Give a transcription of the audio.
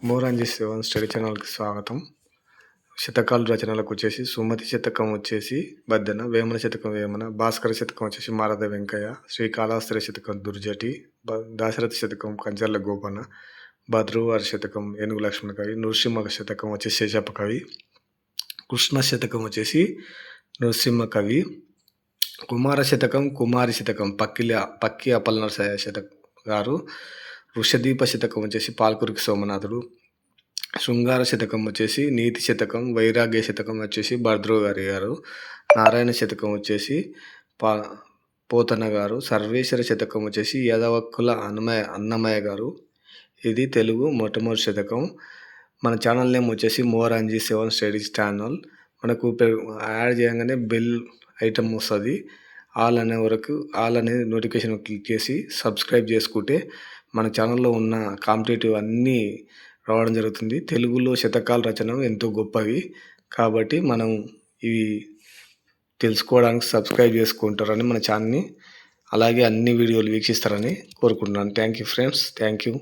మోరాంజీ seven study ఛానల్కి స్వాగతం. శతకాలు రచనలకు వచ్చేసి సుమతి శతకం వచ్చేసి బద్దెన, వేమన శతకం వేమన, భాస్కర శతకం వచ్చేసి మారద వెంకయ్య, శ్రీకాళహస్తి శతకం దుర్జటి, దాశరథి శతకం కంచర్ల గోపన్న, భద్రువారి శతకం ఏనుగు లక్ష్మణ కవి, నృసింహ శతకం వచ్చేసి శేషప్ప కవి, కృష్ణ శతకం వచ్చేసి నృసింహ కవి, కుమార శతకం కుమారి శతకం పక్కి అప్పల నరసయ్య శతకం గారు, వృషదీప శతకం వచ్చేసి పాల్కురికి సోమనాథుడు, శృంగార శతకం వచ్చేసి నీతి శతకం, వైరాగ్య శతకం వచ్చేసి భద్రువారి గారు, నారాయణ శతకం వచ్చేసి పోతన గారు, సర్వేశ్వర శతకం వచ్చేసి యాదవక్కుల అన్నమయ్య గారు. ఇది తెలుగు మొట్టమొదటి శతకం. మన ఛానల్ నేమ్ వచ్చేసి మోరాంజీ సెవెన్ స్టడీస్ ఛానల్. మనకు యాడ్ చేయగానే బెల్ ఐటమ్ వస్తుంది. ఆల్ అనే నోటిఫికేషన్ క్లిక్ చేసి సబ్స్క్రైబ్ చేసుకుంటే మన ఛానల్లో ఉన్న కాంపిటేటివ్ అన్నీ రావడం జరుగుతుంది. తెలుగులో శతకాల రచన ఎంతో గొప్పవి కాబట్టి మనం ఇవి తెలుసుకోవడానికి సబ్స్క్రైబ్ చేసుకుంటారని మన ఛానల్ని, అలాగే అన్ని వీడియోలు వీక్షిస్తారని కోరుకుంటున్నాను. Thank you friends, thank you.